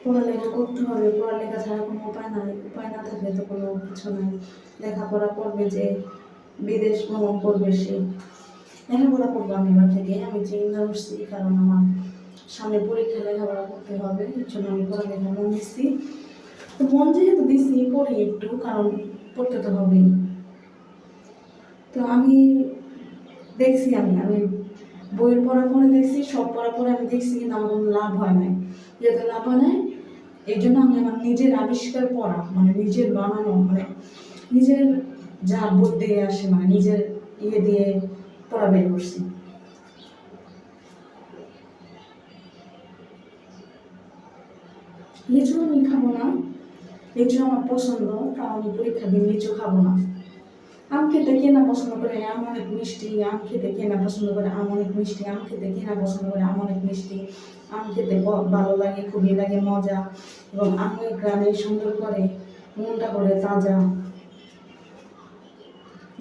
পড়ালেখা করতে হবে, পড়ালেখা ছাড়া কোনো উপায় নাই, উপায় না থাকলে তো কোনো কিছু নাই। লেখাপড়া করবে যে, বিদেশ ভ্রমণ করবে সে, লেখাপড়া করবো আমি এবার থেকে। আমি চিন্তা করছি, কারণ আমার সামনে পরীক্ষা, লেখাপড়া করতে হবে, এর জন্য আমি পড়ালেখা মন দিচ্ছি। তো মন যেহেতু দিচ্ছি, পড়ি একটু, কারণ পড়তে তো হবেই। তো আমি দেখছি, আমি বইয়ের পড়া পড়ে দেখছি, সব পড়া পড়ে আমি দেখছি, কিন্তু আমার কোনো লাভ হয় নাই। যেহেতু লাভ হয় নাই, এই জন্য আমি আমার নিজের আবিষ্কার পড়া, মানে নিজের বানানো, মানে নিজের যা বোধ দিয়ে আসে, মানে নিজের ইয়ে দিয়ে পড়া বের করছি। লিচু আমি খাবো না, লিচু আমার পছন্দ, তাও আমি পরীক্ষা দিন লিচু খাবো না। আম খেতে কে না পছন্দ করে, আম অনেক মিষ্টি। আম খেতে কে না পছন্দ করে, আম অনেক মিষ্টি। আম খেতে কে না পছন্দ করে, আম অনেক মিষ্টি। আম খেতে ভালো লাগে, খুবই লাগে মজা, এবং আমের গ্রামে সুন্দর করে মনটা করে তাজা।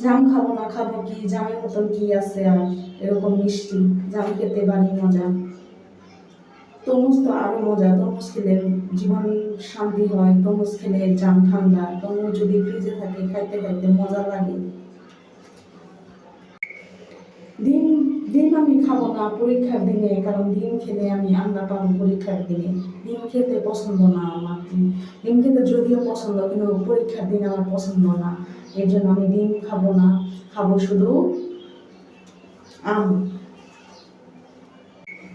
জাম খাবো না, খাবো কি? জামের মতন কি আছে আর এরকম মিষ্টি? জাম খেতে বাড়ি মজা। তরমুজ তো আরো মজা, তরমুজ খেলে জীবন শান্তি হয়, তরমুজ খেলে জাম ঠান্ডা, তরমুজ যদি ফ্রিজে থাকে খাইতে খাইতে মজা লাগে। ডিম ডিম আমি খাবো না পরীক্ষার দিনে, কারণ ডিম খেলে আমি আন্ডা পাবো পরীক্ষার দিনে। ডিম খেতে পছন্দ না আমার। ডিম খেতে যদিও পছন্দ, কিন্তু পরীক্ষার দিনে আমার পছন্দ না। এর জন্য আমি ডিম খাবো না, খাবো শুধু আম।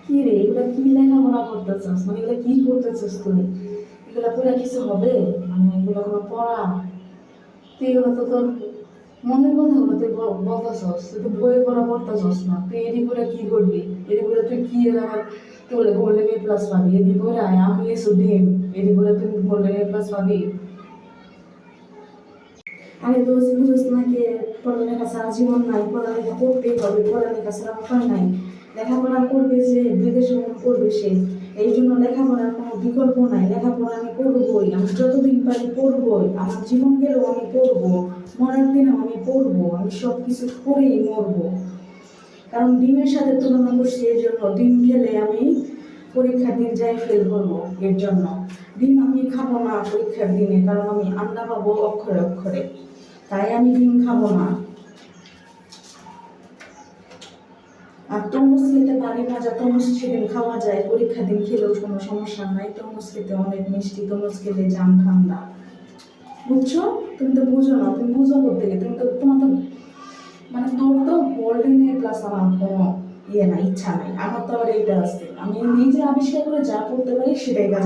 কি রে, এগুলো কি লেখাপড়া করতেছিস? মানে এগুলো কি করতেছিস তুই? এগুলো পড়া কিছু হবে? মানে এগুলো কোনো পড়া? তুই এগুলো তো তোর মনের কথাগুলো তুই বলতেছস, তুই তো বইয়ে পড়া পড়তেছস না। তুই এডি করে কি করবি? এডি করে তুই কি আবার তুই বলে গোল্ডেন এ প্লাস পাবি? এডি করে আমি এসো ডিম, এডি করে তুই গোল্ডেন এ প্লাস পাবি? আমি তো বুঝোস নাকি, পড়ালেখা ছাড়া জীবন নাই, পড়ালেখা করতেই হবে, পড়ালেখা ছাড়া উপায় নাই। লেখাপড়া করবে যে, বিদেশ ভ্রমণ করবে সে, এই জন্য লেখাপড়ার কোনো বিকল্প নাই। লেখাপড়া আমি করবই, আমি যতদিন পারি পড়বই, আমার জীবন গেলেও আমি পড়বো, মরার দিনেও আমি পড়বো, আমি সব কিছু করেই মরবো। কারণ ডিমের সাথে তুলনা করছি, এর জন্য ডিম খেলে আমি পরীক্ষার দিন যাই ফেল করবো, এর জন্য ডিম আমি খাবো না পরীক্ষার দিনে, কারণ আমি আন্ডা পাবো অক্ষরে অক্ষরে, তাই আমি ডিম খাবো না। আর তরমুজ খেতে ভারী মজা, তরমুজ সেদিন খাওয়া যায়, পরীক্ষার দিন খেলেও কোনো সমস্যা নাই। তরমুজ খেতে অনেক মিষ্টি, তরমুজ খেলে জাম ঠান্ডা। বুঝছো? তুমি তো বুঝো না, তুমি বুঝো করতে গিয়ে, তুমি তো তোমার তো মানে তোর তো গোল্ডেন এ প্লাস আমার কোনো ইয়ে নাই, ইচ্ছা নাই। আমার তো আবার এইটা আছে, আমি নিজে আবিষ্কার করে যা করতে পারি সেটাই কাজ।